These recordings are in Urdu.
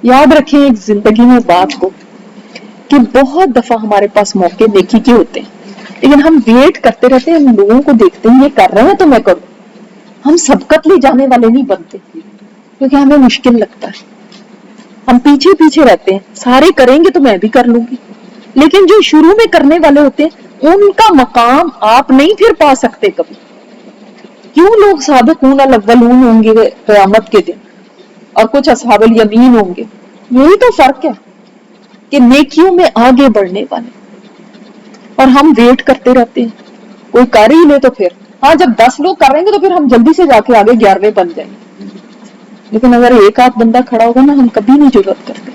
یاد رکھیں ایک زندگی میں بات کو کہ بہت دفعہ ہمارے پاس موقع نیکی کے ہوتے ہیں لیکن ہم ویٹ کرتے رہتے ہیں, ہم لوگوں کو دیکھتے ہیں یہ کر رہے ہیں تو میں کروں. ہم سبقت لے جانے والے نہیں بنتے کیونکہ ہمیں مشکل لگتا ہے, ہم پیچھے پیچھے رہتے ہیں, سارے کریں گے تو میں بھی کر لوں گی. لیکن جو شروع میں کرنے والے ہوتے ہیں ان کا مقام آپ نہیں پھر پا سکتے کبھی. کیوں لوگ سابقون الاولون ہوں گے قیامت کے دن اور کچھ اصحاب الیمین ہوں گے؟ یہی تو فرق ہے کہ نیکیوں میں آگے بڑھنے والے, اور ہم ویٹ کرتے رہتے ہیں. کوئی کر ہی لے تو پھر ہاں, جب 10 لوگ کر رہے گے تو پھر ہم جلدی سے جا کے آگے 11ویں بن جائیں گے. لیکن اگر ایک آدھ بندہ کھڑا ہوگا نا, ہم کبھی نہیں جرأت کرتے.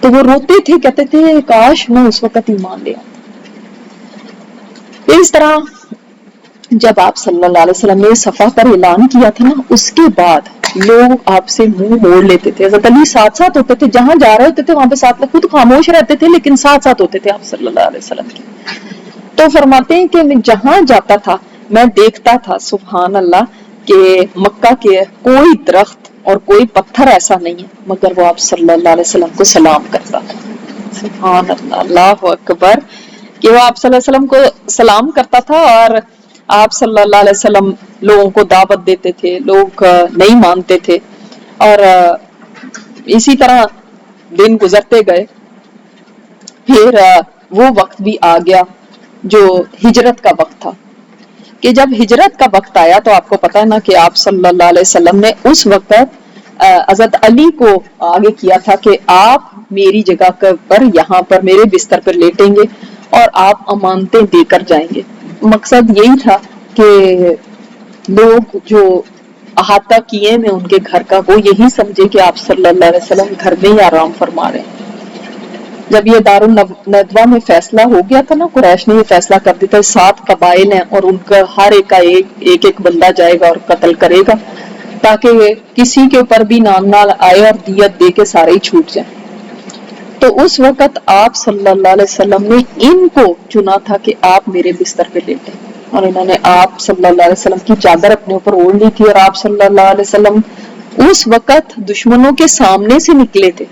تو وہ روتے تھے, کہتے تھے کاش میں اس وقت ایمان لے آتا. اس طرح جب آپ صلی اللہ علیہ وسلم نے صفا پر اعلان کیا تھا نا, اس کے بعد لوگ آپ سے منہ موڑ لیتے تھے. حضرت علی ساتھ ساتھ ہوتے تھے, جہاں جا رہے ہوتے تھے وہاں پہ ساتھ, خود خاموش رہتے تھے لیکن ساتھ ساتھ ہوتے تھے آپ صلی اللہ علیہ وسلم کے. تو فرماتے ہیں کہ میں جہاں جاتا تھا میں دیکھتا تھا سبحان اللہ کہ مکہ کے کوئی درخت اور کوئی پتھر ایسا نہیں ہے مگر وہ آپ صلی اللہ علیہ وسلم کو سلام کرتا تھا. سبحان اللہ, اللہ اکبر, کہ وہ آپ صلی اللہ علیہ وسلم کو سلام کرتا تھا. اور آپ صلی اللہ علیہ وسلم لوگوں کو دعوت دیتے تھے, لوگ نہیں مانتے تھے. اور اسی طرح دن گزرتے گئے, پھر وہ وقت بھی آ گیا جو ہجرت کا وقت تھا. کہ جب ہجرت کا وقت آیا تو آپ کو پتا ہے نا کہ آپ صلی اللہ علیہ وسلم نے اس وقت حضرت علی کو آگے کیا تھا کہ آپ میری جگہ پر یہاں پر میرے بستر پر لیٹیں گے اور آپ امانتیں دے کر جائیں گے. مقصد یہی تھا کہ لوگ جو احاطہ کیے میں ان کے گھر کا, وہ یہی سمجھے کہ آپ صلی اللہ علیہ وسلم گھر میں ہی آرام فرما رہے ہیں. جب یہ دارالندوہ میں فیصلہ ہو گیا تھا نا, قریش نے یہ فیصلہ کر دیا تھا 7 قبائل ہیں اور ان کا ہر ایک کا ایک بندہ جائے گا اور قتل کرے گا تاکہ کسی کے اوپر بھی نام نہ آئے اور دیت دے کے سارے ہی چھوٹ جائیں. تو اس وقت آپ صلی اللہ علیہ وسلم نے ان کو چنا تھا کہ آپ میرے بستر پہ لیٹیں, اور انہوں نے آپ صلی اللہ علیہ وسلم کی چادر اپنے اوپر اوڑھ لی تھی. اور آپ صلی اللہ علیہ وسلم اس وقت دشمنوں کے سامنے سے نکلے تھے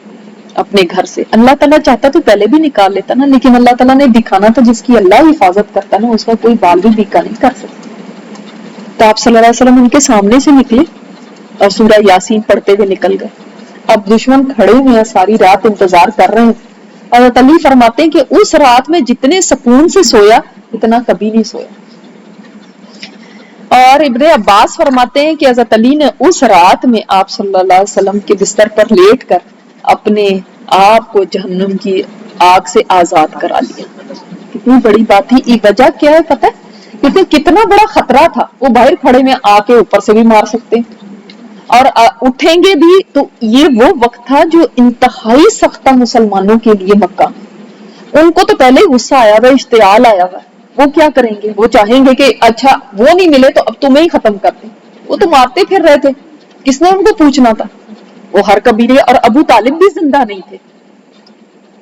اپنے گھر سے. اللہ تعالیٰ چاہتا تو پہلے بھی نکال لیتا نا, لیکن اللہ تعالیٰ نے دکھانا تھا جس کی اللہ حفاظت کرتا نا اس کا کوئی بال بھی بیکا نہیں کر سکتا. تو آپ صلی اللہ علیہ وسلم ان کے سامنے سے نکلے اور سورہ یاسین پڑھتے ہوئے نکل گئے. اب دشمن کھڑے ہوئے ہیں, ساری رات انتظار کر رہے ہیں. اور حضرت علی فرماتے ہیں کہ اس رات میں جتنے سکون سے سویا اتنا کبھی نہیں سویا. اور ابن عباس فرماتے ہیں کہ حضرت علی نے اس رات میں آپ صلی اللہ علیہ وسلم کے بستر پر لیٹ کر اپنے آپ کو جہنم کی آگ سے آزاد کرا لیا. کتنی بڑی بات تھی. وجہ کیا ہے پتہ ہے؟ کیونکہ کتنا بڑا خطرہ تھا. وہ باہر کھڑے میں آ کے اوپر سے بھی مار سکتے اور اٹھیں گے بھی. تو یہ وہ وقت تھا جو انتہائی سخت تھا مسلمانوں کے لیے مکہ. ان کو تو پہلے غصہ آیا ہوا, اشتعال آیا ہوا. وہ کیا کریں گے؟ وہ چاہیں گے کہ اچھا وہ نہیں ملے تو اب تمہیں ہی ختم کر دیں. وہ تو مارتے پھر رہے تھے, کس نے ان کو پوچھنا تھا؟ وہ ہر قبیلے, اور ابو طالب بھی زندہ نہیں تھے,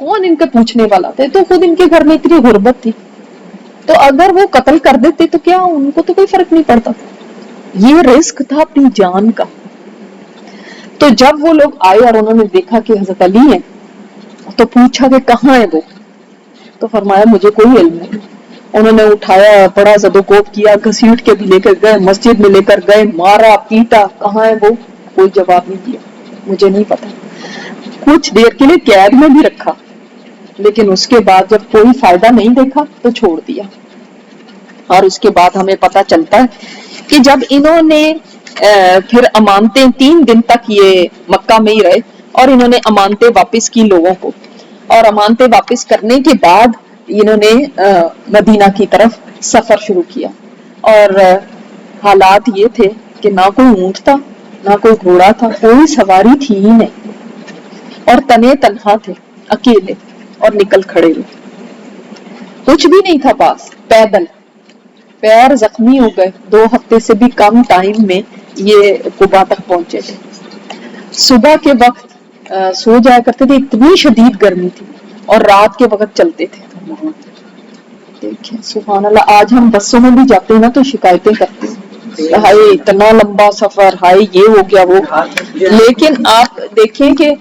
کون ان کے پوچھنے والا تھے؟ تو خود ان کے گھر میں اتنی غربت تھی. تو اگر وہ قتل کر دیتے تو کیا ان کو تو کوئی فرق نہیں پڑتا تھا. یہ رزق تھا اپنی جان کا. تو جب وہ لوگ آئے اور انہوں نے دیکھا کہ حضرت علی ہیں تو پوچھا کہ کہاں ہے وہ؟ تو فرمایا مجھے کوئی علم نہیں. انہوں نے اٹھایا, بڑا زدوکوب کیا, گھسیٹ کے بھی لے کر گئے, مسجد میں لے کر گئے, مارا پیٹا. کہاں ہے وہ؟ کوئی جواب نہیں دیا, مجھے نہیں پتا. کچھ دیر کے لیے قید میں بھی رکھا, لیکن اس کے بعد جب کوئی فائدہ نہیں دیکھا تو چھوڑ دیا. اور اس کے بعد ہمیں پتا چلتا ہے کہ جب انہوں نے پھر امانتیں 3 دن تک یہ مکہ میں ہی رہے اور انہوں نے امانتیں واپس کی لوگوں کو, اور امانتیں واپس کرنے کے بعد انہوں نے مدینہ کی طرف سفر شروع کیا. اور حالات یہ تھے کہ نہ کوئی اونٹ تھا, نہ کوئی گھوڑا تھا, کوئی سواری تھی ہی نہیں, اور تنے تنہا تھے, اکیلے, اور نکل کھڑے ہوئے. کچھ بھی نہیں تھا پاس, پیدل. پیر زخمی ہو گئے. 2 ہفتے سے بھی کم ٹائم میں یہ قبا تک پہنچے تھے. صبح کے وقت سو جایا کرتے تھے, اتنی شدید گرمی تھی, اور رات کے وقت چلتے تھے. دیکھیں سبحان اللہ, آج ہم بسوں میں بھی جاتے ہیں نا تو شکایتیں کرتے ہیں, ہائے اتنا لمبا سفر, ہائے یہ ہو گیا وہ. لیکن آپ دیکھیں کہ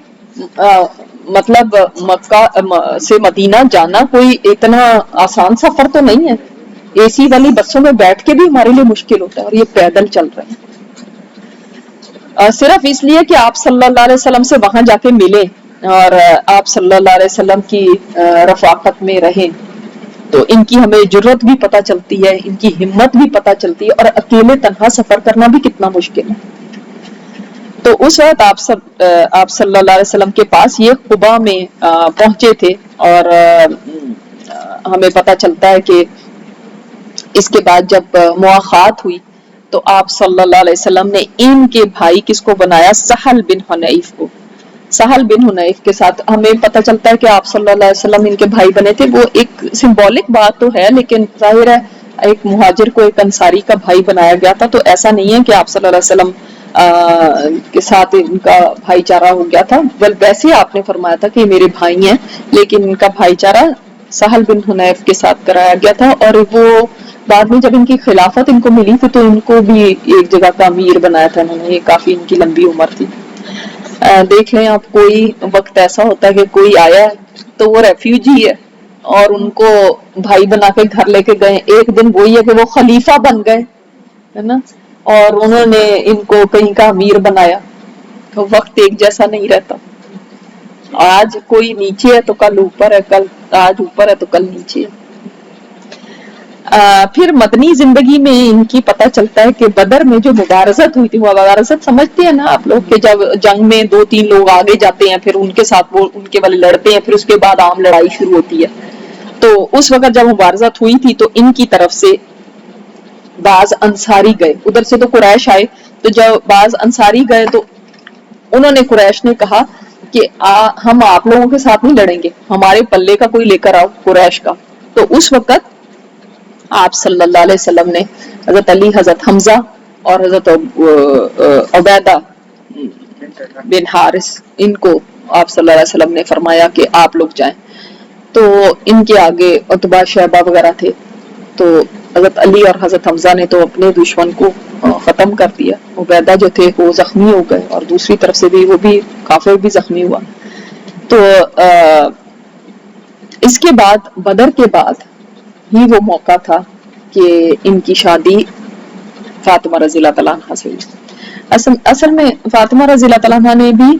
مطلب مکہ سے مدینہ جانا کوئی اتنا آسان سفر تو نہیں ہے. اے سی والی بسوں میں بیٹھ کے بھی ہمارے لیے مشکل ہوتا ہے، اور یہ پیدل چل رہے ہیں صرف اس لیے کہ آپ صلی اللہ علیہ وسلم سے وہاں جا کے ملے اور آپ صلی اللہ علیہ وسلم کی رفاقت میں رہیں. تو ان کی ہمیں جرت بھی پتہ چلتی ہے، ان کی ہمت بھی پتہ چلتی ہے، اور اکیلے تنہا سفر کرنا بھی کتنا مشکل ہے. تو اس وقت آپ صلی اللہ علیہ وسلم کے پاس یہ قبا میں پہنچے تھے، اور ہمیں پتہ چلتا ہے کہ اس کے بعد جب مواخات ہوئی تو آپ صلی اللہ علیہ وسلم نے ان کے بھائی کس کو بنایا؟ سہل بن حنیف کو. سہل بن حنیف کے ساتھ ہمیں پتہ چلتا ہے کہ آپ صلی اللہ علیہ وسلم ان کے بھائی بنے تھے. وہ ایک سمبولک بات تو ہے، لیکن ظاہر ہے ایک مہاجر کو ایک انصاری کا بھائی بنایا گیا تھا، تو ایسا نہیں ہے کہ آپ صلی اللہ علیہ وسلم کے ساتھ ان کا بھائی چارہ ہو گیا تھا. ویسے آپ نے فرمایا تھا کہ میرے بھائی ہیں، لیکن ان کا بھائی چارہ سہل بن حنیف کے ساتھ کرایا گیا تھا. اور وہ بعد میں جب ان کی خلافت ان کو ملی تھی تو ان کو بھی ایک جگہ کا امیر بنایا تھا انہوں نے. یہ کافی ان کی لمبی عمر تھی. دیکھ لیں آپ، کوئی وقت ایسا ہوتا ہے کہ کوئی آیا ہے تو وہ ریفیوجی ہے اور ان کو بھائی بنا کے گھر لے کے گئے. ایک دن وہی ہے کہ وہ خلیفہ بن گئے، ہے نا، اور انہوں نے ان کو کہیں کا امیر بنایا. تو وقت ایک جیسا نہیں رہتا. آج کوئی نیچے ہے تو کل اوپر ہے، کل آج اوپر ہے تو کل نیچے ہے. پھر مدنی زندگی میں ان کی پتہ چلتا ہے کہ بدر میں جو مبارزت ہوئی تھی، وہ مبارزت سمجھتے ہیں نا آپ لوگ، کہ جب جنگ میں 2-3 لوگ آگے جاتے ہیں، پھر ان کے ساتھ وہ ان کے والے لڑتے ہیں، پھر اس کے بعد عام لڑائی شروع ہوتی ہے. تو اس وقت جب مبارزت ہوئی تھی تو ان کی طرف سے بعض انصاری گئے. ادھر سے تو قریش آئے، تو جب بعض انصاری گئے تو انہوں نے قریش نے کہا کہ ہم آپ لوگوں کے ساتھ نہیں لڑیں گے، ہمارے پلے کا کوئی لے کر آؤ قریش کا. تو اس وقت آپ صلی اللہ علیہ وسلم نے حضرت علی، حضرت حمزہ اور حضرت عبیدہ بن حارث، ان کو آپ صلی اللہ علیہ وسلم نے فرمایا کہ آپ لوگ جائیں. تو ان کے آگے عتبہ، شیبہ وغیرہ تھے. تو حضرت علی اور حضرت حمزہ نے تو اپنے دشمن کو ختم کر دیا. عبیدہ جو تھے وہ زخمی ہو گئے، اور دوسری طرف سے بھی وہ بھی کافر بھی زخمی ہوا. تو اس کے بعد بدر کے بعد ہی وہ موقع تھا کہ ان کی شادی فاطمہ رضی اللہ تعالیٰ عنہ سے ہوئی. اصل میں فاطمہ رضی اللہ تعالیٰ عنہ نے بھی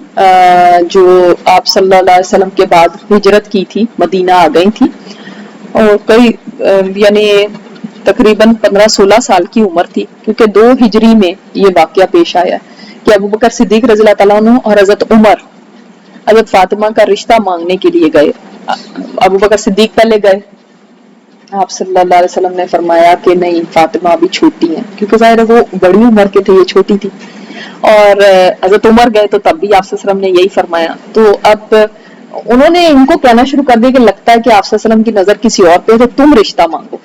جو آپ صلی اللہ علیہ وسلم کے بعد ہجرت کی تھی، مدینہ آ گئی تھی، اور کئی یعنی تقریباً 15-16 سال کی عمر تھی، کیونکہ 2 ہجری میں یہ واقعہ پیش آیا کہ ابو بکر صدیق رضی اللہ تعالیٰ عنہ اور حضرت عمر حضرت فاطمہ کا رشتہ مانگنے کے لیے گئے. ابو بکر صدیق پہلے گئے. آپ صلی اللہ علیہ وسلم نے فرمایا کہ نہیں، فاطمہ ابھی چھوٹی ہیں، کیونکہ ظاہر ہے وہ بڑی عمر کے تھے، یہ چھوٹی تھی. اور حضرت عمر گئے تو تب بھی آپ صلی اللہ علیہ وسلم نے یہی فرمایا. تو اب انہوں نے ان کو کہنا شروع کر دیا کہ لگتا ہے کہ آپ صلی اللہ علیہ وسلم کی نظر کسی اور پہ، تو تم رشتہ مانگو.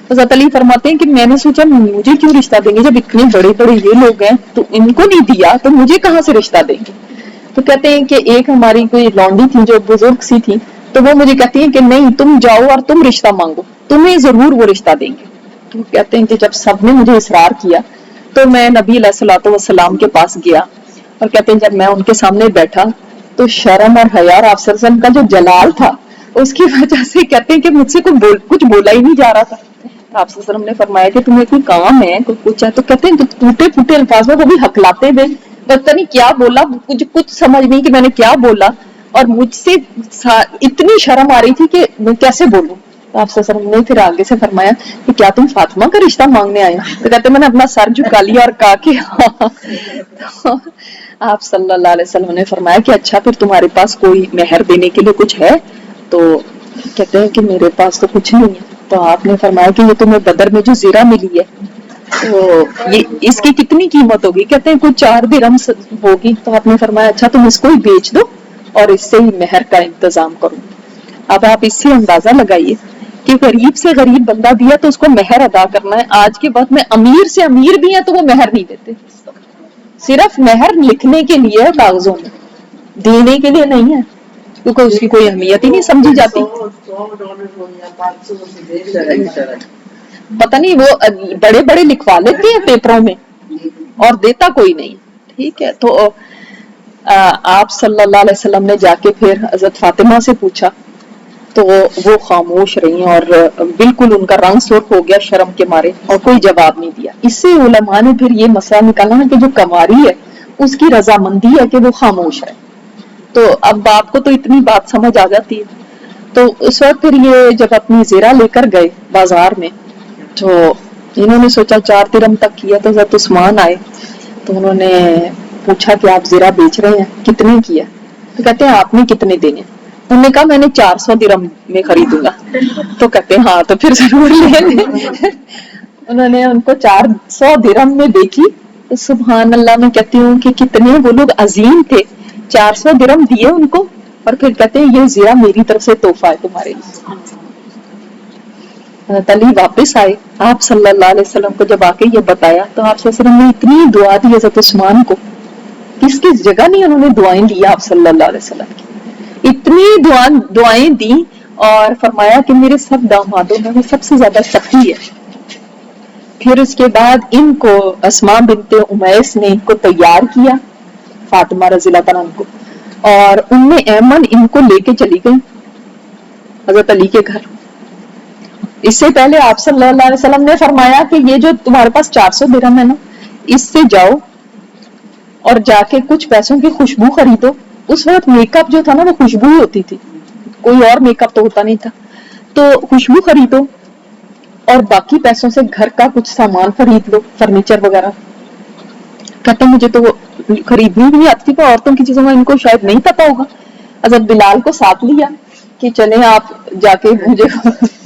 حضرت علی فرماتے ہیں کہ میں نے سوچا مجھے کیوں رشتہ دیں گے، جب اتنے بڑے بڑے یہ لوگ ہیں تو ان کو نہیں دیا تو مجھے کہاں سے رشتہ دیں گے. تو کہتے ہیں کہ ایک ہماری کوئی لونڈی تھی جو بزرگ سی تھی، تو وہ مجھے کہتی ہیں کہ نہیں، تم جاؤ اور تم رشتہ مانگو، تمہیں ضرور وہ رشتہ دیں گے. تو کہتے ہیں کہ جب سب نے مجھے اصرار کیا تو میں نبی علیہ الصلوۃ والسلام کے پاس گیا، اور کہتے ہیں جب میں ان کے سامنے بیٹھا تو شرم اور حیا آپ صلی اللہ علیہ وسلم کا جو جلال تھا اس کی وجہ سے کہتے ہیں کہ مجھ سے کچھ بولا ہی نہیں جا رہا تھا. آپ صلی اللہ علیہ وسلم نے فرمایا کہ تمہیں کوئی کام ہے، کوئی کچھ ہے؟ تو کہتے ہیں ٹوٹے پھوٹے الفاظ میں وہ بھی ہکلاتے ہوئے، پتہ نہیں کیا بولا، کچھ سمجھ نہیں کہ میں نے کیا بولا، اور مجھ سے اتنی شرم آ رہی تھی کہ میں کیسے بولوں. تو آپ صلی اللہ علیہ وسلم نے پھر آگے سے فرمایا کہ کیا تم فاطمہ کا رشتہ مانگنے آئے؟ تو کہتے میں نے اپنا سر جھکا لیا اور کہا کہ ہاں. تو آپ صلی اللہ علیہ وسلم نے فرمایا کہ اچھا پھر تمہارے پاس کوئی مہر دینے کے لیے کچھ ہے؟ تو کہتے ہیں کہ میرے پاس تو کچھ نہیں ہے. تو آپ نے فرمایا کہ یہ تمہیں بدر میں جو زیرہ ملی ہے تو یہ اس کی کتنی قیمت ہوگی؟ کہتے ہیں کچھ 4 درہم ہوگی. تو آپ نے فرمایا اچھا تم اس کو ہی بیچ دو اور اس سے ہی مہر کا انتظام کرو. اب آپ اس سے اندازہ لگائیے کہ غریب سے غریب بندہ دیا تو اس کو مہر ادا کرنا ہے. آج کے وقت میں امیر سے امیر بھی ہیں تو وہ مہر نہیں دیتے، صرف مہر لکھنے کے لیے کاغذوں میں، دینے کے لیے نہیں ہے، کیونکہ اس کی کوئی اہمیت ہی نہیں سمجھی جاتی. پتہ نہیں وہ بڑے بڑے لکھوا لیتے ہیں پیپروں میں اور دیتا کوئی نہیں. ٹھیک ہے، تو آپ صلی اللہ علیہ وسلم نے جا کے پھر حضرت فاطمہ سے پوچھا تو وہ خاموش رہی اور بالکل ان کا رنگ سرخ ہو گیا شرم کے مارے اور کوئی جواب نہیں دیا. اس سے علماء نے پھر یہ مسئلہ نکالا کہ جو کنواری ہے اس کی رضامندی ہے کہ وہ خاموش ہے. تو اب باپ کو تو اتنی بات سمجھ آ جاتی ہے. تو اس وقت پھر یہ جب اپنی زیرہ لے کر گئے بازار میں تو انہوں نے سوچا 4 درہم تک کیا تو حضرت عثمان آئے تو انہوں نے پوچھا کہ آپ زیرہ بیچ رہے ہیں کتنے کی ہے؟ تو کہتے ہیں آپ نے کتنے دینے؟ انہوں نے کہا میں نے 400 درہم میں خریدوں گا. تو کہتے ہیں ہاں تو پھر ضرور لے لیں. انہوں نے ان کو 400 درہم میں بیچی. تو سبحان اللہ میں کہتی ہوں کہ کتنے وہ لوگ عظیم تھے. 400 درہم دیے ان کو اور پھر کہتے ہیں یہ زیرہ میری طرف سے تحفہ ہے تمہارے لیے. حضرت علی واپس آئے آپ صلی اللہ علیہ وسلم کو جب آ کے یہ بتایا تو آپ صلی اللہ علیہ وسلم نے اتنی دعا دی حضرت عثمان کو. کس کس جگہ نہیں انہوں نے دعائیں دی آپ صلی اللہ علیہ وسلم کی. اتنی دعائیں دی اور فرمایا کہ میرے سب دامادوں میں سب سے زیادہ سخی ہے. پھر اس کے بعد ان کو اسماء بنت امیس نے ان کو تیار کیا فاطمہ رضی اللہ تعالیٰ عنہ کو اور ام ایمن ان کو لے کے چلی گئی حضرت علی کے گھر. اس سے پہلے آپ صلی اللہ علیہ وسلم نے فرمایا کہ یہ جو تمہارے پاس 400 درہم ہے نا اس سے جاؤ اور جا کے کچھ پیسوں کی خوشبو خریدو. اس وقت میک اپ جو تھا نا وہ خوشبو ہی ہوتی تھی, کوئی اور میک اپ تو ہوتا نہیں تھا. تو خوشبو خریدو اور باقی پیسوں سے گھر کا کچھ سامان خرید لو, فرنیچر وغیرہ. کہتے مجھے تو وہ خریدنی بھی نہیں آتی تھی, عورتوں کی چیزوں میں ان کو شاید نہیں پتا ہوگا. حضرت بلال کو ساتھ لیا کہ چلیں آپ جا کے مجھے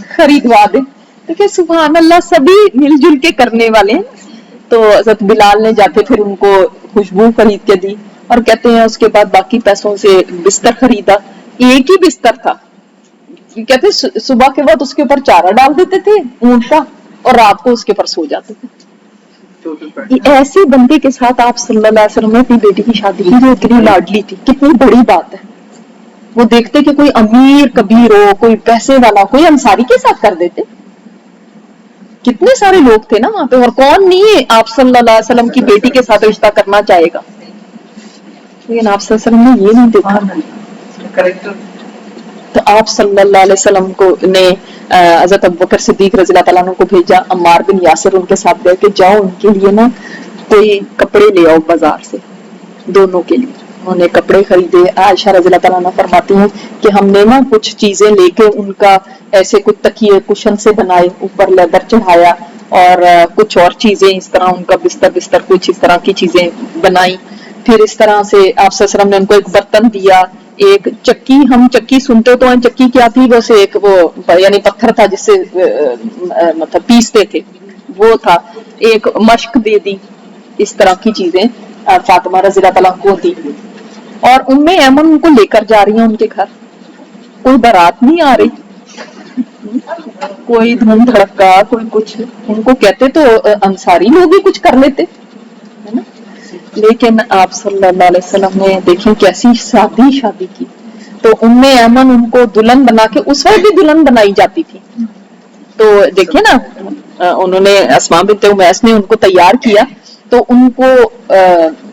خریدوا دیں. کہ سبحان اللہ سبھی مل جل کے کرنے والے ہیں. تو حضرت بلال نے جا کے پھر ان کو خوشبو خرید کے دی اور کہتے ہیں اس کے بعد باقی پیسوں سے بستر خریدا. ایک ہی بستر تھا, کہتے صبح کے بعد اس کے اوپر چارہ ڈال دیتے تھے اونٹ کا اور رات کو اس کے اوپر سو جاتے تھے. ایسے بندے کے ساتھ آپ صلی اللہ علیہ وسلم نے اپنی بیٹی کی شادی کی جو اتنی لاڈلی تھی. کتنی بڑی بات ہے. وہ دیکھتے کہ کوئی امیر کبیر ہو, کوئی پیسے والا, کوئی انصاری کے ساتھ کر دیتے. کتنے سارے لوگ تھے نا وہاں پہ, اور کون نہیں آپ صلی اللہ علیہ وسلم کی بیٹی کے ساتھ رشتہ کرنا چاہے گا. لیکن آپ صلی اللہ علیہ وسلم نے یہ نہیں دیکھا. تو آپ صلی اللہ علیہ وسلم کو نے حضرت ابوبکر صدیق رضی اللہ تعالیٰ عنہ کو بھیجا. عمار بن یاسر ان کے ساتھ گئے کہ جاؤ ان کے لیے نا کوئی کپڑے لے آؤ بازار سے دونوں کے لیے. انہوں نے کپڑے خریدے. عائشہ رضی اللہ تعالیٰ عنہ فرماتی ہیں کہ ہم نے نا کچھ چیزیں لے کے ان کا ایسے کچھ تکیے کشن سے بنائے, اوپر لیدر چڑھایا اور کچھ اور چیزیں اس طرح ان کا بستر کچھ اس طرح کی چیزیں بنائی. پھر اس طرح سے آپ صلی اللہ علیہ وسلم نے ان کو ایک برتن دیا, ایک چکی. ہم چکی سنتے تو ہیں, چکی کیا تھی ویسے ایک وہ یعنی پتھر تھا جس سے مطلب پیستے تھے, وہ تھا. ایک مشق دے دی. اس طرح کی چیزیں فاطمہ رضی اللہ تعالیٰ کو دی. اور ام ایمن ان کو لے کر جا رہی ہیں ان کے گھر. کوئی بارات نہیں آ رہی, کوئی دھوم دھڑکا, کوئی کچھ. ان کو کہتے تو انصاری لوگ ہی کچھ کر لیتے ہے نا. لیکن آپ صلی اللہ علیہ وسلم نے دیکھیں کیسی شادی کی. تو ام ایمن ان کو دلہن بنا کے, اس وقت بھی دلہن بنائی جاتی تھی. تو دیکھیں نا انہوں نے اسماء بنت امیس نے ان کو تیار کیا. تو ان کو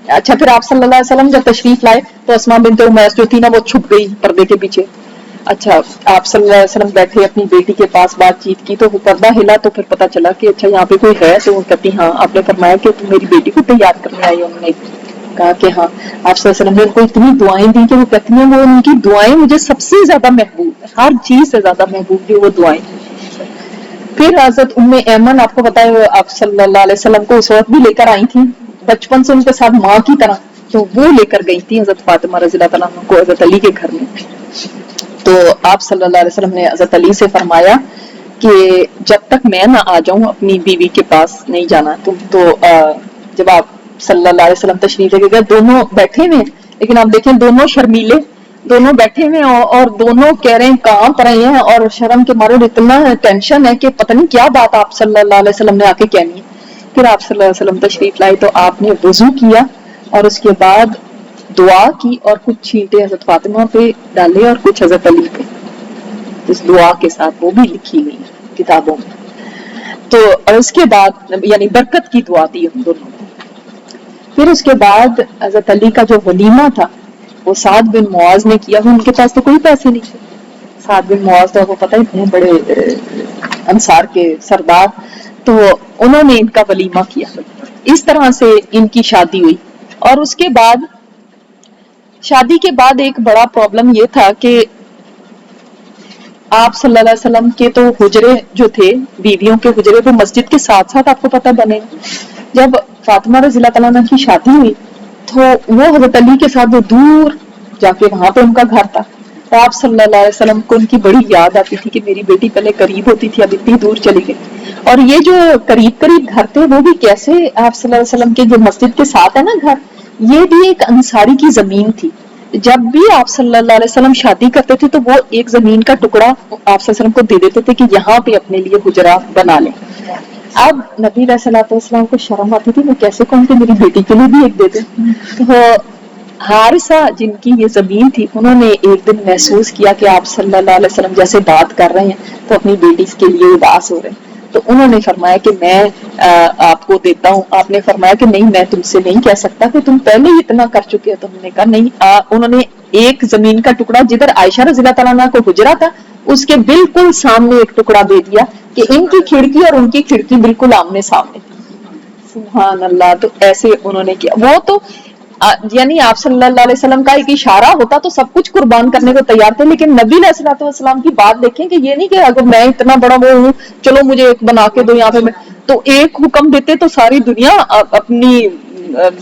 اچھا پھر آپ صلی اللہ علیہ وسلم جب تشریف لائے تو اسماء بنت امیس جو تھی نا وہ چھپ گئی پردے کے پیچھے. اچھا آپ صلی اللہ علیہ وسلم بیٹھے اپنی بیٹی کے پاس بات چیت کی تو وہ پردہ ہلا تو پھر پتا چلا کہ اچھا یہاں پہ کوئی ہے. تو وہ کہتی ہاں آپ نے فرمایا کہ تم میری بیٹی کو تیار کرنے آئی. انہوں نے کہا کہ ہاں. آپ صلی اللہ علیہ وسلم نے ان کو اتنی دعائیں دی کہ وہ کہتی ہیں وہ ان کی دعائیں مجھے سب سے زیادہ محبوب ہے, ہر چیز سے زیادہ محبوب ہے وہ دعائیں. پھر حضرت ام ایمن آپ کو بتائے آپ صلی اللہ علیہ وسلم کو اس وقت بھی لے کر آئی تھی بچپن سے ان کے ساتھ ماں کی طرح. تو وہ لے کر گئی تھی حضرت فاطمہ رضی اللہ تعالیٰ عنہ کو حضرت علی کے گھر میں. تو آپ صلی اللہ علیہ وسلم نے حضرت علی سے فرمایا کہ جب تک میں نہ آ جاؤں اپنی بیوی کے پاس نہیں جانا تم. تو جب آپ صلی اللہ علیہ وسلم تشریف لے کے گئے دونوں بیٹھے ہوئے, لیکن آپ دیکھیں دونوں شرمیلے, دونوں بیٹھے ہوئے اور دونوں کہہ رہے ہیں کانپ رہے ہیں اور شرم کے مارے اتنا ٹینشن ہے کہ پتہ نہیں کیا بات آپ صلی اللہ علیہ وسلم نے آ کے کہنی ہے. پھر آپ صلی اللہ علیہ وسلم تشریف لائے تو آپ نے وضو کیا اور اس کے بعد دعا کی اور کچھ چھینٹے حضرت فاطمہ پہ ڈالے اور کچھ حضرت علی پہ, اس دعا کے ساتھ وہ بھی لکھی ہوئی کتابوں میں. تو اس کے بعد یعنی برکت کی دعا دی ہم دونوں. پھر اس کے بعد حضرت علی کا جو ولیمہ تھا وہ سعد بن معاذ نے کیا. ان کے پاس تو کوئی پیسے نہیں تھے. سعد بن معاذ تو وہ پتہ اتنے بڑے انصار کے سردار, تو انہوں نے ان کا ولیمہ کیا. اس طرح سے ان کی شادی ہوئی. اور اس کے بعد شادی کے بعد ایک بڑا پرابلم یہ تھا کہ آپ صلی اللہ علیہ وسلم کے تو حجرے جو تھے, بیویوں کے حجرے, وہ مسجد کے ساتھ ساتھ آپ کو پتہ بنے. جب فاطمہ رضی اللہ تعالیٰ عنہ کی شادی ہوئی تو وہ حضرت علی کے ساتھ وہ دور جا کے وہاں پہ ان کا گھر تھا. تو آپ صلی اللہ علیہ وسلم کو ان کی بڑی یاد آتی تھی کہ میری بیٹی پہلے قریب ہوتی تھی, اب اتنی دور چلی گئی. اور یہ جو قریب قریب گھر تھے وہ بھی کیسے, آپ صلی اللہ علیہ وسلم کے جو مسجد کے ساتھ ہے نا گھر, یہ بھی ایک انصاری کی زمین تھی. جب بھی آپ صلی اللہ علیہ وسلم شادی کرتے تھے تو وہ ایک زمین کا ٹکڑا آپ صلی اللہ علیہ وسلم کو دے دیتے تھے کہ یہاں پہ اپنے لیے حجرہ بنا لیں. اب نبی علیہ الصلوۃ والسلام کو شرم آتی تھی, میں کیسے کہوں کہ میری بیٹی کے لیے بھی ایک دے دیں. تو حارثہ جن کی یہ زمین تھی, انہوں نے ایک دن محسوس کیا کہ آپ صلی اللہ علیہ وسلم جیسے بات کر رہے ہیں تو اپنی بیٹی کے لیے اداس ہو رہے ہیں. تو انہوں نے فرمایا کہ میں آپ کو دیتا ہوں. آپ نے فرمایا کہ نہیں, میں تم سے نہیں کہہ سکتا کہ تم پہلے ہی اتنا کر چکے ہو. تو انہوں نے کہا نہیں. انہوں نے ایک زمین کا ٹکڑا جدھر عائشہ رضی اللہ تعالیٰ عنہ کو حجرہ تھا اس کے بالکل سامنے ایک ٹکڑا دے دیا کہ ان کی کھڑکی اور ان کی کھڑکی بالکل آمنے سامنے. سبحان اللہ. تو ایسے انہوں نے کیا. وہ تو یعنی آپ صلی اللہ علیہ وسلم کا ایک اشارہ ہوتا تو سب کچھ قربان کرنے کو تیار تھے, لیکن نبی علیہ الصلوۃ والسلام کی بات دیکھیں کہ یہ نہیں کہ اگر میں اتنا بڑا وہ ہوں چلو مجھے ایک بنا کے دو یہاں پہ, میں تو ایک حکم دیتے تو ساری دنیا اپنی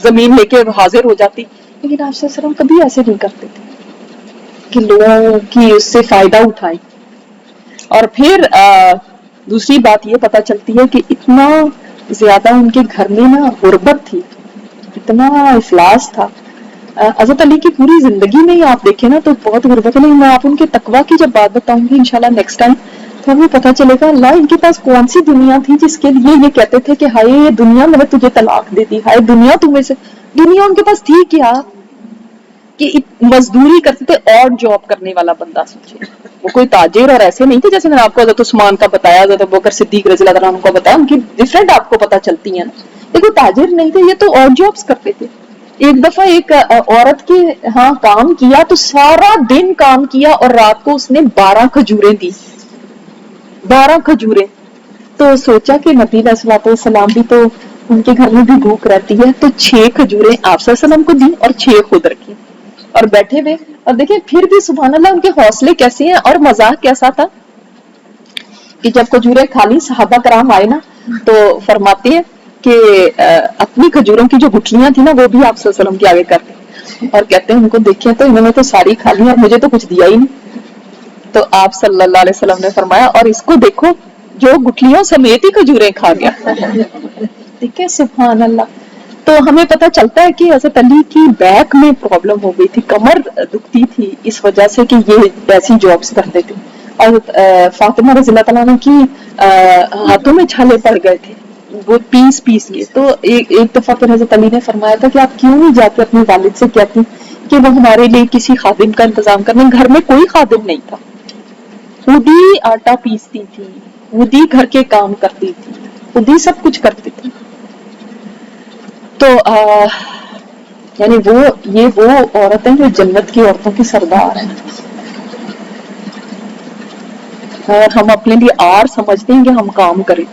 زمین لے کے حاضر ہو جاتی. لیکن آپ صلی اللہ علیہ وسلم کبھی ایسے نہیں کرتے تھے کہ لوگوں کی اس سے فائدہ اٹھائیں. اور پھر دوسری بات یہ پتہ چلتی ہے کہ اتنا زیادہ ان کے گھر میں نا غربت تھی, اتنا افلاس تھا. حضرت علی کی پوری زندگی میں ہی آپ دیکھیں نا تو بہت غربت ہے. نہیں, میں آپ ان کے تقویٰ کی جب بات بتاؤں گی انشاءاللہ نیکسٹ ٹائم تو ہمیں پتہ چلے گا اللہ ان کے پاس کون سی دنیا تھی جس کے لیے یہ کہتے تھے کہ ہائے یہ دنیا میں نے تجھے طلاق دے دی, ہائے دنیا تمہیں سے. دنیا ان کے پاس تھی کیا کہ مزدوری کرتے تھے, اور جاب کرنے والا بندہ سوچے. وہ کوئی تاجر اور ایسے نہیں تھے جیسے میں نے آپ کو حضرت عثمان کا بتایا, حضرت ابوبکر صدیق رضی اللہ عنہ کو بتایا, ان کی ڈفرینٹ آپ کو پتہ چلتی ہیں نا. یہ کوئی تاجر نہیں تھے, یہ تو اور جابس کرتے تھے. ایک دفعہ ایک عورت کے ہاں کام کیا تو سارا دن کام کیا اور رات کو اس نے 12 کھجوریں دی. 12 کھجوریں. تو سوچا کہ نبی علیہ الصلوۃ والسلام بھی تو ان کے گھر میں بھی بھوک رہتی ہے, تو 6 کھجوریں آپ صلی اللہ علیہ وسلم کو دی اور 6 خود رکھی اور بیٹھے ہوئے. اور دیکھیں پھر بھی سبحان اللہ ان کے حوصلے کیسے ہیں. اور مزاح کیسا تھا کہ جب کھجوریں کھالی صحابہ کرام آئے نا تو فرماتے ہیں کہ اپنی کھجوروں کی جو گٹھلیاں تھیں نا وہ بھی آپ صلی اللہ علیہ وسلم کے آگے کرتے اور کہتے ہیں ان کو دیکھیں تو انہوں نے تو ساری کھا لی اور مجھے تو کچھ دیا ہی نہیں. تو آپ صلی اللہ علیہ وسلم نے فرمایا اور اس کو دیکھو جو گٹھلیوں سمیت ہی کھجوریں کھا گیا. ٹھیک ہے, سبحان اللہ. تو ہمیں پتہ چلتا ہے کہ حضرت علی کی بیک میں پرابلم ہو گئی تھی, کمر دکھتی تھی اس وجہ سے کہ یہ ایسی جابس کرتے تھے. اور فاطمہ رضی اللہ تعالیٰ عنہ کی ہاتھوں میں چھالے پڑ گئے تھے وہ پیس کے. تو ایک دفعہ پھر حضرت علی نے فرمایا تھا کہ آپ کیوں نہیں جاتے اپنے والد سے کہتی کہ وہ ہمارے لیے کسی خادم کا انتظام کرنے. گھر میں کوئی خادم نہیں تھا, خود ہی آٹا پیستی تھی, خود ہی گھر کے کام کرتی تھی, خود ہی سب کچھ کرتی تھی. تو یعنی وہ عورتیں جو جنت کی عورتوں کی سردار ہیں. اور ہم اپنے لیے آر سمجھتے ہیں کہ ہم کام کریں,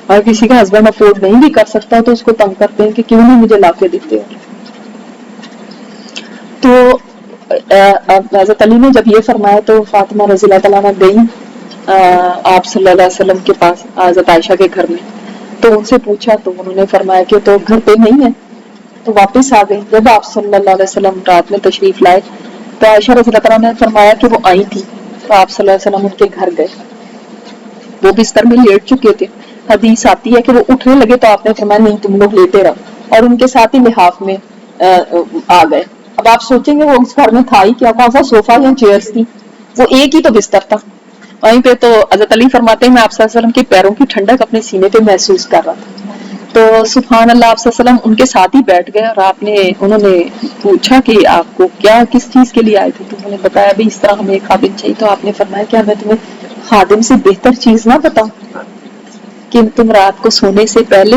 اور کسی کا ہسبینڈ افورڈ نہیں بھی کر سکتا تو اس کو تنگ کرتے ہیں کہ کیوں نہیں مجھے لا کے دیتے ہو. تو حضرت علی نے جب یہ فرمایا تو فاطمہ رضی اللہ تعالیٰ عنہ گئی آپ صلی اللہ علیہ وسلم کے پاس حضرت عائشہ کے گھر میں. تو ان سے پوچھا تو انہوں نے فرمایا کہ تو گھر پہ نہیں ہے. تو واپس آ گئے. جب آپ صلی اللہ علیہ وسلم رات میں تشریف لائے تو عائشہ رضی اللہ تعالیٰ نے فرمایا کہ وہ آئی تھی. تو آپ صلی اللہ علیہ وسلم ان کے گھر گئے, وہ بستر میں لیٹ چکے تھے. حدیث آتی ہے کہ وہ اٹھنے لگے تو آپ نے فرمایا نہیں تم لوگ لیتے رہو, اور ان کے ساتھ ہی لحاف میں آ گئے. اب آپ سوچیں گے وہ اس گھر میں تھا ہی کیا, کون سا صوفہ یا چیئرز تھی, وہ ایک ہی تو بستر تھا. وہیں پہ تو حضرت علی فرماتے ہیں میں آپ صلی اللہ علیہ وسلم کے پیروں کی ٹھنڈک اپنے سینے پہ محسوس کر رہا تھا. تو سبحان اللہ آپ صلی اللہ علیہ وسلم ان کے ساتھ ہی بیٹھ گئے اور انہوں نے پوچھا کہ آپ کو کیا کس چیز کے لیے آئے تھے. تو انہوں نے بتایا بھی اس طرح ہمیں ایک خادم چاہیے. تو آپ نے فرمایا کیا میں تمہیں خادم سے بہتر چیز نہ بتاؤں کہ تم رات کو سونے سے پہلے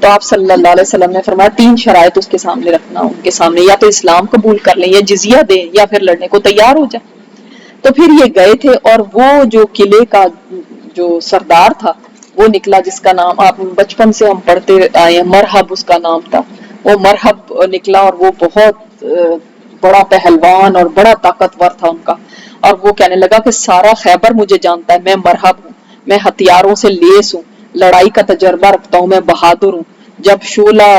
تو آپ صلی اللہ علیہ وسلم نے فرمایا 3 شرائط اس کے سامنے رکھنا، ان کے سامنے یا تو اسلام قبول کر لیں یا جزیہ دیں یا پھر لڑنے کو تیار ہو جائیں۔ تو پھر یہ گئے تھے اور وہ جو قلعے کا جو سردار تھا وہ نکلا، جس کا نام آپ بچپن سے ہم پڑھتے آئے ہیں، مرحب اس کا نام تھا، وہ مرحب نکلا اور وہ بہت بڑا پہلوان اور بڑا طاقتور تھا ان کا، اور وہ کہنے لگا کہ سارا خیبر مجھے جانتا ہے، میں مرحب ہوں، میں ہتھیاروں سے لیس ہوں، لڑائی کا تجربہ رکھتا ہوں، میں بہادر ہوں، جب شعلہ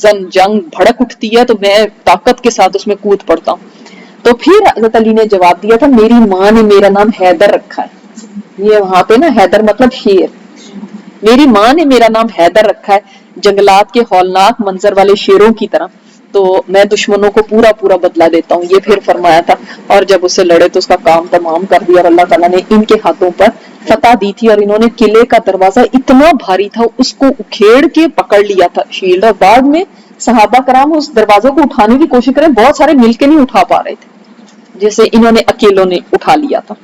زن جنگ بھڑک اٹھتی ہے تو میں طاقت کے ساتھ اس میں کود پڑتا ہوں۔ تو پھر حضرت علی نے جواب دیا تھا میری ماں نے میرا نام حیدر رکھا ہے، یہ وہاں پہ نا حیدر مطلب شیر، میری ماں نے میرا نام حیدر رکھا ہے جنگلات کے ہولناک منظر والے شیروں کی طرح، تو میں دشمنوں کو پورا پورا بدلہ دیتا ہوں، یہ پھر فرمایا تھا۔ اور جب اس سے لڑے تو اس کا کام تمام کر دیا اور اللہ تعالیٰ نے ان کے ہاتھوں پر فتح دی تھی، اور انہوں نے قلعے کا دروازہ اتنا بھاری تھا اس کو اکھیڑ کے پکڑ لیا تھا شیلڈ، اور بعد میں صحابہ کرام اس دروازے کو اٹھانے کی کوشش کریں، بہت سارے مل کے نہیں اٹھا پا رہے تھے، جیسے انہوں نے اکیلوں نے اٹھا لیا تھا۔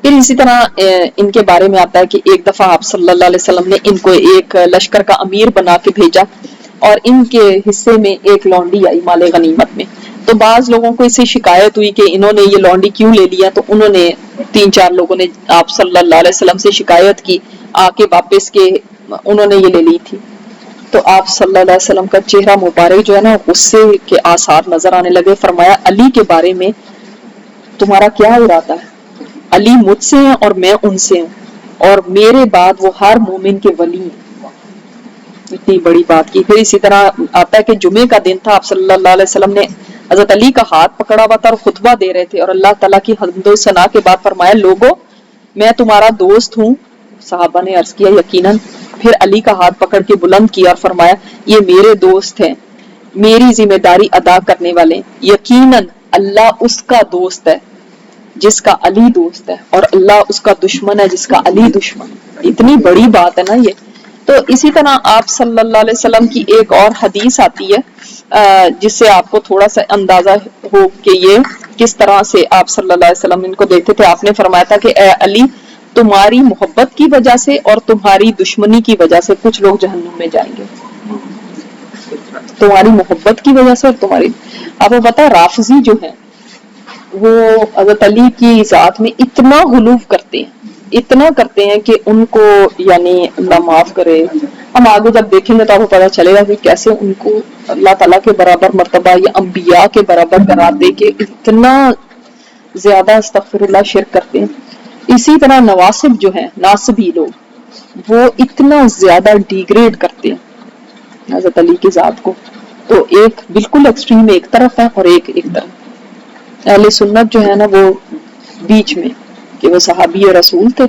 پھر اسی طرح ان کے بارے میں آتا ہے کہ ایک دفعہ آپ صلی اللہ علیہ وسلم نے ان کو ایک لشکر کا امیر بنا کے بھیجا، اور ان کے حصے میں ایک لونڈی آئی مال غنیمت میں، تو بعض لوگوں کو اس سے شکایت ہوئی کہ انہوں نے یہ لونڈی کیوں لے لیا، تو انہوں نے 3-4 لوگوں نے آپ صلی اللہ علیہ وسلم سے شکایت کی آ کے واپس کہ انہوں نے یہ لے لی تھی، تو آپ صلی اللہ علیہ وسلم کا چہرہ مبارک جو ہے نا غصے کے آثار نظر آنے لگے، فرمایا علی کے بارے میں تمہارا کیا ارادہ ہے؟ علی مجھ سے ہیں اور میں ان سے ہوں، اور میرے بعد وہ ہر مومن کے ولی ہیں۔ اتنی بڑی بات کی۔ پھر اسی طرح آتا ہے کہ جمعے کا دن تھا، آپ صلی اللہ علیہ وسلم نے حضرت علی کا ہاتھ پکڑا ہوا تھا اور خطبہ دے رہے تھے، اور اللہ تعالیٰ کی حمد و ثنا کے بعد فرمایا لوگو میں تمہارا دوست ہوں۔ صحابہ نے عرض کیا یقیناً۔ پھر علی کا ہاتھ پکڑ کے بلند کیا اور فرمایا یہ میرے دوست ہیں، میری ذمہ داری ادا کرنے والے ہیں، یقیناً اللہ اس کا دوست ہے جس کا علی دوست ہے، اور اللہ اس کا دشمن ہے جس کا علی دشمن ہے۔ اتنی بڑی بات ہے نا یہ۔ تو اسی طرح آپ صلی اللہ علیہ وسلم کی ایک اور حدیث آتی ہے جس سے آپ کو تھوڑا سا اندازہ ہو کہ یہ کس طرح سے آپ صلی اللہ علیہ وسلم ان کو دیکھتے تھے۔ آپ نے فرمایا تھا کہ اے علی تمہاری محبت کی وجہ سے اور تمہاری دشمنی کی وجہ سے کچھ لوگ جہنم میں جائیں گے، تمہاری محبت کی وجہ سے اور تمہاری، آپ کو پتا رافضی جو ہیں وہ حضرت علی کی ذات میں اتنا غلو کرتے ہیں، اتنا کرتے ہیں کہ ان کو یعنی اللہ معاف کرے، ہم آگے جب دیکھیں گے تو آپ کو پتا چلے گا کہ کیسے ان کو اللہ تعالیٰ کے برابر مرتبہ یا انبیاء کے برابر قرار دے کے اتنا زیادہ استغفر اللہ شرک کرتے ہیں۔ اسی طرح نواسب جو ہیں، ناصبی لوگ، وہ اتنا زیادہ ڈیگریڈ کرتے ہیں حضرت علی کی ذات کو، تو ایک بالکل ایکسٹریم ایک طرف ہے اور ایک طرف۔ اہل سنت جو ہے نا وہ بیچ میں، کہ وہ صحابی رسول تھے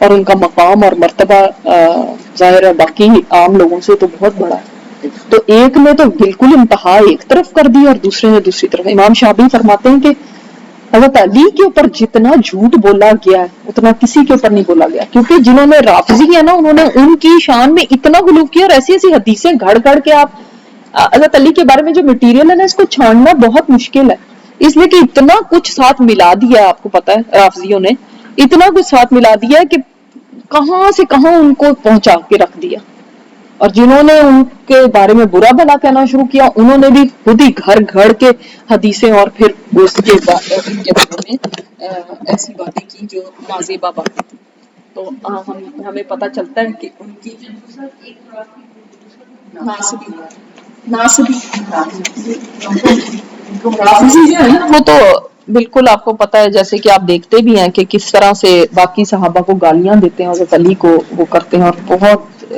اور ان کا مقام اور مرتبہ ظاہر ہے باقی عام لوگوں سے تو بہت بڑا ہے، تو ایک نے تو بالکل انتہا ایک طرف کر دی اور دوسرے نے دوسری طرف۔ امام شافعی فرماتے ہیں کہ حضرت علی کے اوپر جتنا جھوٹ بولا گیا ہے اتنا کسی کے اوپر نہیں بولا گیا، کیونکہ جنہوں نے رافضی ہے نا انہوں نے ان کی شان میں اتنا غلو کیا، اور ایسی ایسی حدیثیں گھڑ گھڑ کے آپ حضرت علی کے بارے میں جو مٹیریل ہے نا اس کو چھاننا بہت مشکل ہے، اس لیے کہ اتنا کچھ ساتھ ملا دیا ہے، آپ کو پتا ہے رافضیوں نے اتنا کچھ ساتھ ملا دیا ہے کہ کہاں سے کہاں ان کو پہنچا کے رکھ دیا، اور جنہوں نے ان کے بارے میں برا بھلا کہنا شروع کیا انہوں نے بھی خود ہی گھر گھڑ کے حدیثیں اور پھر اس کے بارے میں ایسی باتیں کی جو نازیبہ باتیں تھیں، تو ہمیں پتہ چلتا ہے کہ ان کی وہ تو بالکل آپ کو پتا ہے، جیسے کہ آپ دیکھتے بھی ہیں کہ کس طرح سے باقی صحابہ کو گالیاں دیتے ہیں، حضرت علی کو وہ کرتے ہیں اور بہت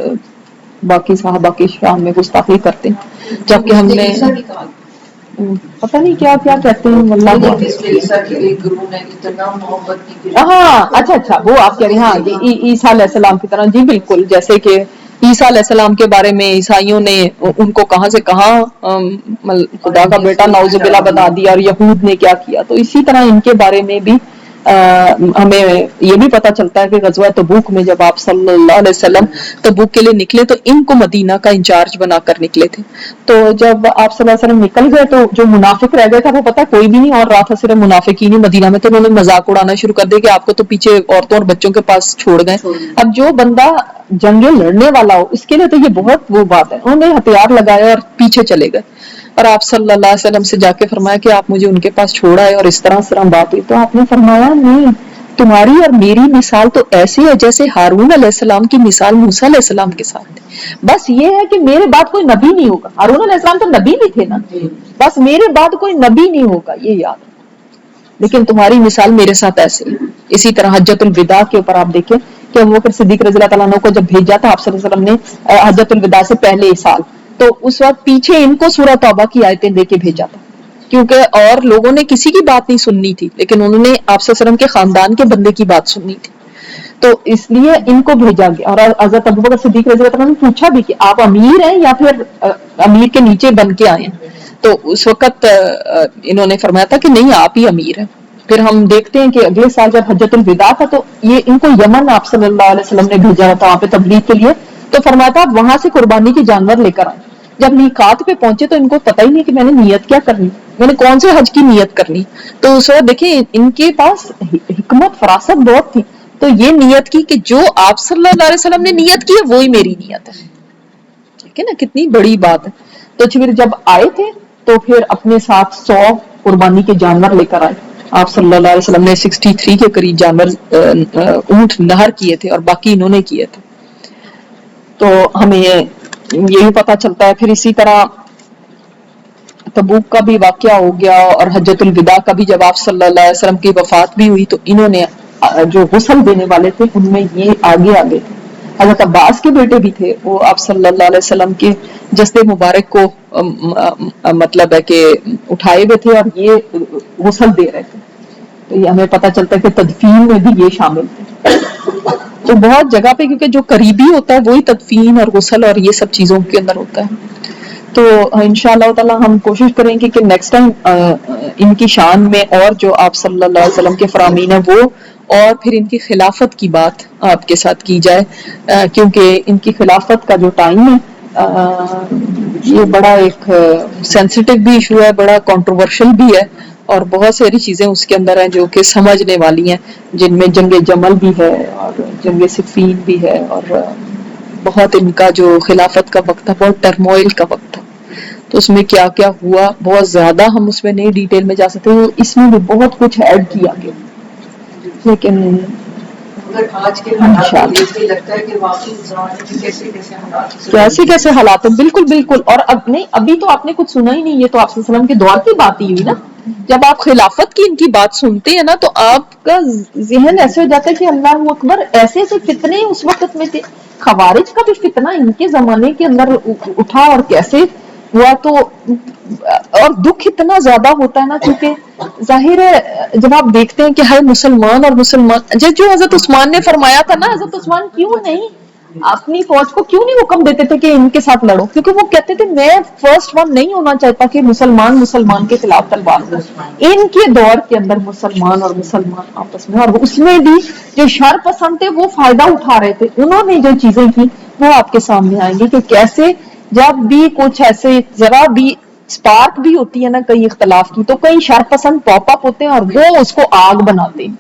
باقی صحابہ کی شان میں گستاخی کرتے ہیں، جبکہ ہم نے پتہ نہیں کیا کیا کہتے ہیں اللہ ہاں اچھا وہ آپ کہہ رہے ہیں ہاں عیسیٰ علیہ السلام کی طرح، جی بالکل، جیسے کہ عیسیٰ علیہ السلام کے بارے میں عیسائیوں نے ان کو کہاں سے کہاں خدا کا بیٹا نعوذ باللہ بنا دیا، اور یہود نے کیا کیا، تو اسی طرح ان کے بارے میں بھی ہمیں یہ بھی پتہ چلتا ہے کہ غزوہ تبوک میں جب آپ صلی اللہ علیہ وسلم تبوک کے لیے نکلے تو ان کو مدینہ کا انچارج بنا کر نکلے تھے. تو جب آپ صلی اللہ علیہ وسلم نکل گئے تو جو منافق رہ گئے تھا وہ پتہ کوئی بھی نہیں اور رہا تھا صرف منافقین ہی مدینہ میں. تو انہوں نے مذاق اڑانا شروع کر دیا کہ آپ کو تو پیچھے عورتوں اور بچوں کے پاس چھوڑ گئے. اب جو بندہ جنگیں لڑنے والا ہو اس کے لیے تو یہ بہت وہ بات ہے. انہوں نے ہتھیار لگایا اور پیچھے چلے گئے اور آپ صلی اللہ علیہ وسلم سے جا کے فرمایا کہ آپ مجھے ان کے پاس چھوڑا ہے اور اس طرح بات ہوئی. تو آپ نے فرمایا نہیں، تمہاری اور میری مثال تو ایسی ہے جیسے ہارون علیہ السلام کی مثال موسیٰ علیہ السلام کے ساتھ تھی. بس یہ ہے کہ میرے بعد کوئی نبی نہیں ہوگا. ہارون علیہ السلام تو نبی بھی تھے نا، بس میرے بعد کوئی نبی نہیں ہوگا یہ یاد، لیکن تمہاری مثال میرے ساتھ ایسے ہے. اسی طرح حجۃ الوداع کے اوپر آپ دیکھیں کہ ابوبکر صدیق رضی اللہ تعالیٰ عنہ کو جب بھیجا تھا آپ صلی اللہ علیہ وسلم نے حجۃ الوداع سے پہلے سال، تو اس وقت پیچھے ان کو سورہ توبہ کی آیتیں دے کے بھیجا تھا کیونکہ اور لوگوں نے کسی کی بات نہیں سننی تھی، لیکن انہوں نے آپ صلی اللہ علیہ وسلم کے خاندان کے بندے کی بات سننی تھی تو اس لیے ان کو بھیجا گیا. اور حضرت ابوبکر صدیق رضی اللہ عنہ نے پوچھا بھی کہ آپ امیر ہیں یا پھر امیر کے نیچے بن کے آئے ہیں، تو اس وقت انہوں نے فرمایا تھا کہ نہیں آپ ہی امیر ہیں. پھر ہم دیکھتے ہیں کہ اگلے سال جب حجۃ الوداع تھا تو یہ ان کو یمن آپ صلی اللہ علیہ وسلم نے بھیجا تھا وہاں پہ تبلیغ کے لیے. تو فرمایا تھا وہاں سے قربانی کے جانور لے کر آئے. جب میقات پہ پہنچے تو ان کو پتہ ہی نہیں کہ میں نے نیت کیا کرنی، میں نے کون سے حج کی نیت کرنی. تو اس وقت دیکھیں ان کے پاس حکمت فراست بہت تھی. تو یہ نیت کی کہ جو آپ صلی اللہ علیہ وسلم نے نیت کی ہے وہی میری نیت ہے. ٹھیک ہے نا، کتنی بڑی بات ہے. تو پھر جب آئے تھے تو پھر اپنے ساتھ 100 قربانی کے جانور لے کر آئے. آپ صلی اللہ علیہ وسلم نے 63 کے قریب جانور اونٹ نہر کیے تھے اور باقی انہوں نے کیے تھے. تو ہمیں یہی پتہ چلتا ہے. پھر اسی طرح تبوک کا بھی واقعہ ہو گیا اور حجۃ الوداع کا بھی جب آپ صلی اللہ علیہ وسلم کی وفات بھی ہوئی تو انہوں نے جو غسل دینے والے تھے ان میں یہ آگے تھے. حضرت عباس کے بیٹے بھی تھے، وہ آپ صلی اللہ علیہ وسلم کے جسد مبارک کو مطلب ہے کہ اٹھائے ہوئے تھے اور یہ غسل دے رہے تھے. تو یہ ہمیں پتہ چلتا ہے کہ تدفین میں بھی یہ شامل تھے. تو بہت جگہ پہ کیونکہ جو قریبی ہوتا ہے وہی تدفین اور غسل اور یہ سب چیزوں کے اندر ہوتا ہے. تو انشاءاللہ تعالی ہم کوشش کریں گے کہ نیکسٹ ٹائم ان کی شان میں اور جو آپ صلی اللہ علیہ وسلم کے فرامین ہیں وہ اور پھر ان کی خلافت کی بات آپ کے ساتھ کی جائے، کیونکہ ان کی خلافت کا جو ٹائم ہے یہ بڑا ایک سینسیٹیو بھی ایشو ہے، بڑا کنٹروورشل بھی ہے اور بہت ساری چیزیں اس کے اندر ہیں جو کہ سمجھنے والی ہیں، جن میں جنگ جمل بھی ہے اور جنگ صفین بھی ہے اور بہت ان کا جو خلافت کا وقت تھا بہت ٹرموئل کا وقت تھا. تو اس میں کیا کیا ہوا بہت زیادہ ہم اس میں نہیں ڈیٹیل میں جا سکتے، اس میں بھی بہت کچھ ایڈ کیا گیا. لیکن اگر آج کے حالات یہ لگتا ہے کہ واقعی زمانے میں کیسے حالات ہیں. بالکل بالکل. اور اب نہیں، ابھی تو آپ نے کچھ سنا ہی نہیں، یہ تو آپ صلی اللہ علیہ وسلم کے دور کی بات ہی ہوئی نا. جب آپ خلافت کی ان کی بات سنتے ہیں نا تو آپ کا ذہن ایسے ہو جاتا ہے کہ اللہ اکبر، ایسے ایسے فتنے اس وقت میں تھے. خوارج کا بھی فتنہ ان کے زمانے کے اندر اٹھا اور کیسے ہوا. تو اور دکھ اتنا زیادہ ہوتا ہے نا کیونکہ ظاہر ہے جب آپ دیکھتے ہیں کہ ہر مسلمان اور مسلمان جو حضرت عثمان نے فرمایا تھا نا، حضرت عثمان کیوں نہیں اپنی فوج کو کیوں نہیں حکم دیتے تھے کہ ان کے ساتھ لڑو، کیونکہ وہ کہتے تھے میں فرسٹ ون نہیں ہونا چاہتا کہ مسلمان کے خلاف تلوار ہو. ان کے دور کے اندر مسلمان اور مسلمان آپس میں، اور اس میں بھی جو شر پسند تھے وہ فائدہ اٹھا رہے تھے. انہوں نے جو چیزیں کی وہ آپ کے سامنے آئیں گی کہ کیسے جب بھی کچھ ایسے ذرا بھی سپارک بھی ہوتی ہے نا کئی اختلاف کی تو کئی شر پسند پاپ اپ ہوتے ہیں اور وہ اس کو آگ بناتے ہیں.